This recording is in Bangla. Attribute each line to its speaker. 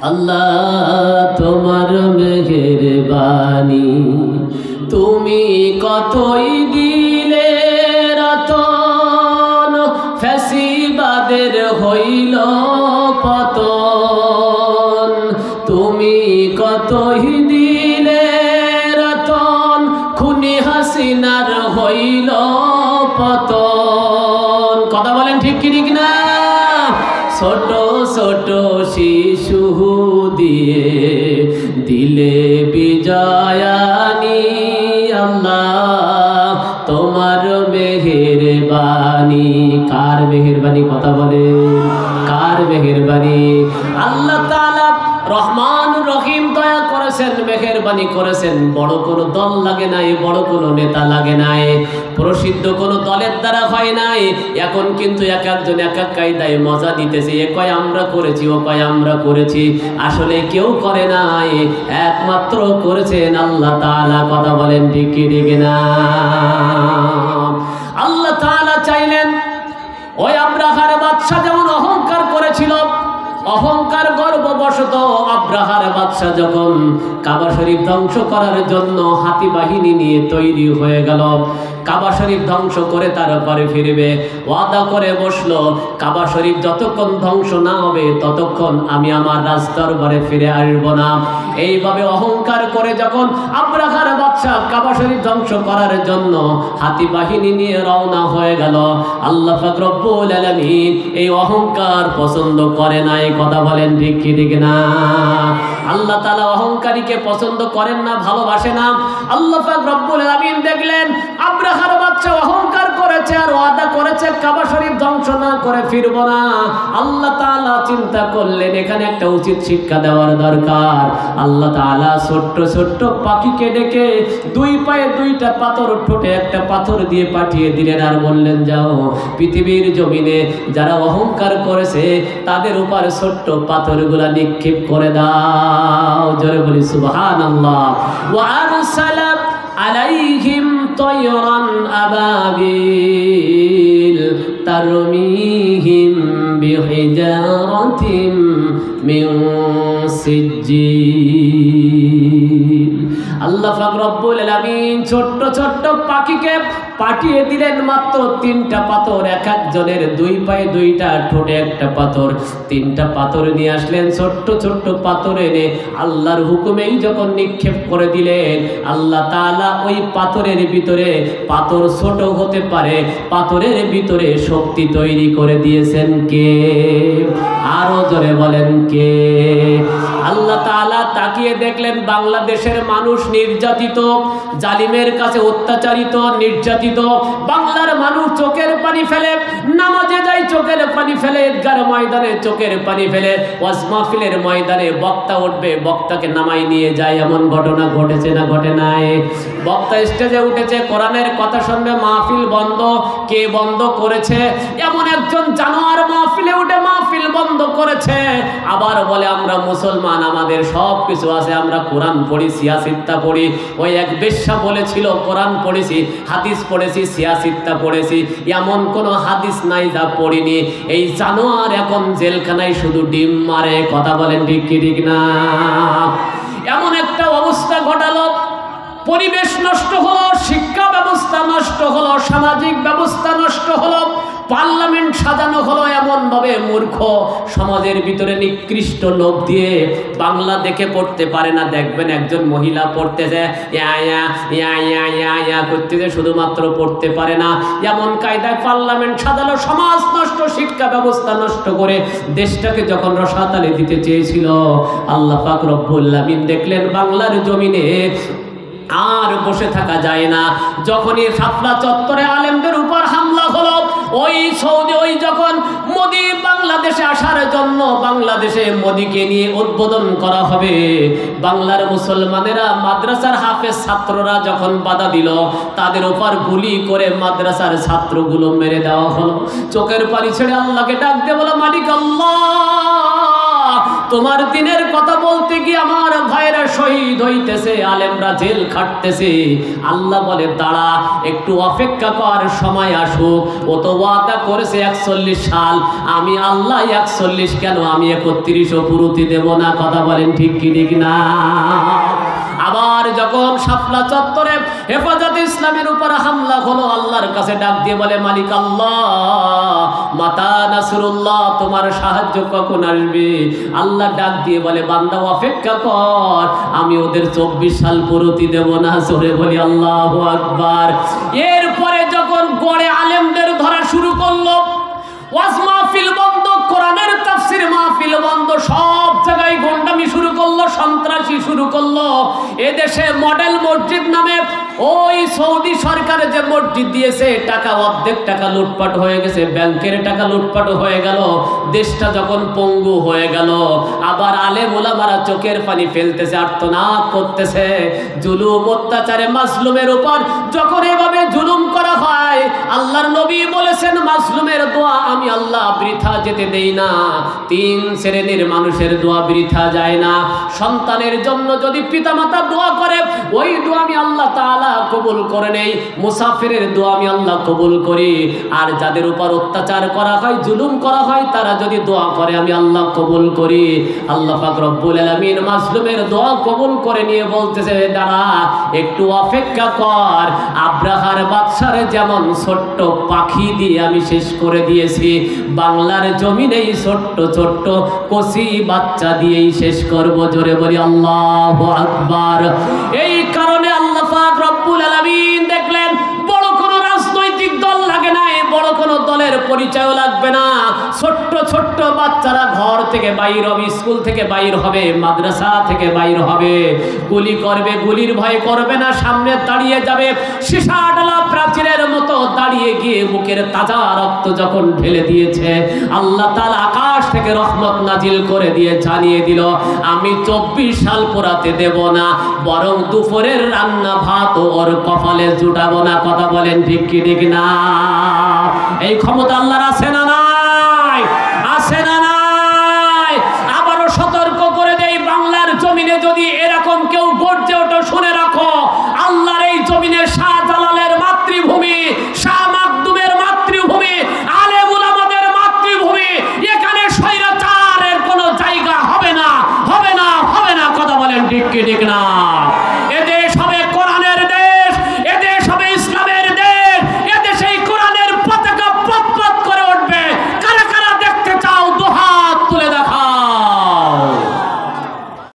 Speaker 1: আল্লাহ তোমার মেহেরবানি, তুমি কতই দিলে রতন, ফ্যাসিবাদের হইল পতন। তুমি কতই দিলে রতন, খুনি হাসিনার হইল পতন। কথা বলেন ঠিক কি ঠিক না? ছোট ছোট শিশু দিয়ে দিলে বিজয়ানি, আল্লাহ তোমার মেহেরবানি। কার মেহেরবানি? কথা বলে কার মেহেরবানি? আল্লাহ তাআলা রহমান রহিম, দয়া করেছেন, মেহেরবানি করেছেন। বড় কোনো দল লাগে নাই, বড় কোনো নেতা লাগে নাই, প্রসিদ্ধ কোনো দলের দ্বারা হয় নাই। এখন কিন্তু এক একজন এক এক কায়দায় মজা দিতেছে। এ কয় আমরা করেছি, ও কয় আমরা করেছি। আসলে কেউ করে নাই, একমাত্র করেছেন আল্লাহ তাআলা। কথা বলেন ঠিক কি ঠিক না? আল্লাহ তাআলা চাইলেন ওই আব্রাহার বাদশা যেমন অহংকার করেছিল, অহংকার গর্ববশত আব্রাহার বাদশা যখন কাবা শরীফ ধ্বংস করার জন্য হাতি বাহিনী নিয়ে তৈরি হয়ে গেল, কাবা শরীফ ধ্বংস করে তারপরে ফিরবে, ওয়াদা করে বসলো কাবা শরীফ যতক্ষণ ধ্বংস না হবে ততক্ষণ আমি আমার রাজদরবারে ফিরে আসবো না। এইভাবে অহংকার করে যখন আব্রাহার বাদশা কাবা শরীফ ধ্বংস করার জন্য হাতি বাহিনী নিয়ে রওনা হয়ে গেল, আল্লাহ পাক রব্বুল আলামিন এই অহংকার পছন্দ করে নাই। কথা বলেন ঠিক কি ঠিক না? আল্লাহ তাআলা অহংকারীকে পছন্দ করেন না, ভালোবাসে না। আল্লাহ পাক রব্বুল আলামিন দেখলেন আব্রাহার বাদশা অহংকার করেছে আর ওয়াদা করেছে কাবা শরীফ ধ্বংস না করে ফিরবো না। আল্লাহ তাআলা চিন্তা করলেন এখানে একটা উচিত শিক্ষা দেওয়ার দরকার। আল্লাহ তাআলা ছোট্ট ছোট্ট পাখিকে ডেকে দুই পায়ে দুইটা পাথর, ঠোঁটে একটা পাথর দিয়ে পাঠিয়ে দিলেন আর বললেন যাও পৃথিবীর জমিনে যারা অহংকার করেছে তাদের উপর ছোট্ট পাথরগুলা নিক্ষেপ করে দাও। জোরে বলি সুবহানাল্লাহ। ওয়া আরসালা আলাইহিম তায়রান আবাবিল তারমিহিম বিহিজারাতিম মিন সিজ্জিল। আল্লাহ পাক রব্বুল আলামিন ছোট্ট ছোট্ট পাখিকে পাঠিয়ে দিলেন মাত্র তিনটা পাথর, এক একজনের দুই পায়ে দুইটা, ঠোঁটে একটা পাথর। তিনটা পাথর নিয়ে আসলেন, ছোট্ট ছোট্ট পাথর এনে আল্লাহর হুকুমেই যখন নিক্ষেপ করে দিলেন, আল্লাহ তাআলা ওই পাথরের ভিতরে, পাথর ছোট হতে পারে, পাথরের ভিতরে শক্তি তৈরি করে দিয়েছেন কে? আরো জোরে বলেন কে? আল্লাহ তাআলা তাকিয়ে দেখলেন বাংলাদেশের মানুষ নির্যাতিত, জালিমের কাছে অত্যাচারিত, নির্যাতিত। বাংলার মানুষ চোখের পানি ফেলে, নামাজে যায় চোখের পানি ফেলে, ঈদগার ময়দানে চোখের পানি ফেলে, ওয়াজ মাহফিলের ময়দানে বক্তা উঠবে, বক্তাকে নামাই নিয়ে যায়। এমন ঘটনা ঘটেছে না ঘটে নাই? বক্তা স্টেজে উঠেছে, কোরআনের কথা শুনবে, মাহফিল বন্ধ। কে বন্ধ করেছে? এমন একজন জানোয়ার মাহফিলে উঠে মাহফিল বন্ধ করেছে। আবার বলে আমরা মুসলমান, আমাদের সব কিছু আছে, আমরা কোরআন পড়ি, সিয়াসিত্তা পড়ি। ওই এক বেশ্যা বলেছিল কোরআন পড়েছি, হাদিস পড়েছি, সিয়াসিত্তা পড়েছি। এমন কোনো হাদিস নাই যা পড়িনি। এই জানোয়ার এখন জেলখানায় শুধু ডিম মারে। কথা বলেন ঠিক কি ঠিক না? এমন একটা অবস্থা ঘটালো, পরিবেশ নষ্ট হলো, শিক্ষা ব্যবস্থা নষ্ট হলো, সামাজিক ব্যবস্থা নষ্ট হলো, পার্লামেন্ট সাজানো হলো এমন ভাবে মূর্খ সমাজের ভিতরে নিকৃষ্ট লোক দিয়ে বাংলা দেখে পড়তে পারে না। দেখবেন একজন মহিলা পড়তেছে, করতেছে, শুধুমাত্র পড়তে পারে না। এমন কায়দায় পার্লামেন্ট সাজালো, সমাজ নষ্ট, শিক্ষা ব্যবস্থা নষ্ট করে দেশটাকে যখন রসাতালে দিতে চেয়েছিল, আল্লাহ পাক রব্বুল আলামিন দেখলেন বাংলার জমিনে আর বসে থাকা যায় না। যখনই শাপলা চত্বরে আলেমদের উপর হামলা হলো, ওই সৌদি, ওই যখন মোদি বাংলাদেশে আসার জন্য বাংলাদেশে মোদিকে নিয়ে উদ্বোধন করা হবে, বাংলার মুসলমানেরা, মাদ্রাসার হাফেজ ছাত্ররা যখন বাধা দিল, তাদের উপর গুলি করে মাদ্রাসার ছাত্রগুলো মেরে দেওয়া হলো। চোখের পানি ছেড়ে আল্লাহকে ডাক দিয়ে বলো, মালিক আল্লাহ তোমার দিনের কথা বলতে গিয়ে আমার ভাইরা শহীদ হইতেছে, আলেমরা জেল খাটতেছে। আল্লাহ বলে দাঁড়া, একটু অপেক্ষা কর, সময় আসুক। ও তো ওয়াদা করেছে 41 সাল, আমি আল্লাহ 41 কেন, আমি 31ও পুরোতে দেব না। কথা বলেন ঠিক কি ঠিক না? আবার যখন শাপলা চত্বরে হেফাজতে ইসলামের উপর হামলা হলো, আল্লাহর কাছে ডাক দিয়ে বলে মালিক আল্লাহ, মাতা নাসরুল্লাহ, তোমার সাহায্য কখন আসবে? আল্লাহ ডাক দিয়ে বলে বান্দা অপেক্ষা কর, আমি ওদের 24 সাল পুরোতি দেব না। জোরে বলি আল্লাহু আকবার। এরপরে যখন গড়ে আলেমদের ধরা শুরু করলো, ওয়াজ মাহফিল বন্ধ, কোরআনের তাফসীর মাহফিল বন্ধ, সব জায়গায় গন্ডামি শুরু করলো, সন্ত্রাসী শুরু করলো। এদেশে মডেল মসজিদ নামে ওই সৌদি সরকারে যে মসজিদ দিয়েছে, টাকা অর্ধেক টাকা লুটপাট হয়ে গেছে, ব্যাংকের টাকা লুটপাট হয়ে গেল। দেশটা যখন পঙ্গু হয়ে গেল, আবার আলেম ওলামারা চোখের পানি ফেলতেছে, আর্তনাদ করতেছে। জুলুম অত্যাচারে মাজলুমের উপর যখন এভাবে জুলুম করা হয়, আল্লাহর নবী বলেছেন মাজলুমের দোয়া আমি আল্লাহ বৃথা যেতে দেই না। 3 শ্রেণীর মানুষের দোয়া বৃথা যায় না। সন্তানের জন্য যদি পিতামাতা দোয়া করে, ওই দোয়া আমি আল্লাহ তাআলা কবুল করে নেই। মুসাফিরের দোয়া আমি আল্লাহ কবুল করি। আর যাদের উপর অত্যাচার করা হয়, জুলুম করা হয়, তারা যদি দোয়া করে আমি আল্লাহ কবুল করি। আল্লাহ পাক রব্বুল আলামিন মাজলুমের দোয়া কবুল করে নিয়ে বলতেছে দাঁড়া, একটু অপেক্ষা কর। আব্রাহার বাদশারে যেমন ছোট্ট পাখি দিয়ে আমি শেষ করে দিয়েছি, বাংলার জমিনেই ছোট্ট ছোট্ট কচি বাচ্চা দিয়েই শেষ করব। জোরে বলি আল্লাহু আকবার। এই কারণে আল্লাহ পাক রব্বুল আলামিন দেখলেন বড় কোনো রাজনৈতিক দল লাগে না, বড় কোনো দলের পরিচয়ও লাগবে না। ছোট্ট ছোট্ট বাচ্চারা ঘর থেকে বাইর হবে, স্কুল থেকে বাইর হবে, মাদ্রাসা থেকে বাইর হবে, গুলি করবে, গুলির ভয় করবে না, সামনে দাঁড়িয়ে যাবে, সীসা ডালা প্রাচীরের মতো দাঁড়িয়ে গিয়ে মুখের তাজা রক্ত যখন ঢেলে দিয়েছে, আল্লাহ তাআলা আকাশ থেকে রহমত নাজিল করে দিয়ে জানিয়ে দিল আমি 24 সাল পোড়াতে দেব না, বরং দুপুরের রান্না ভাত ওর কপালে জুটাবো না। কথা বলেন ঠিক কি ঠিক না? এই ক্ষমতা আল্লাহর আছে না?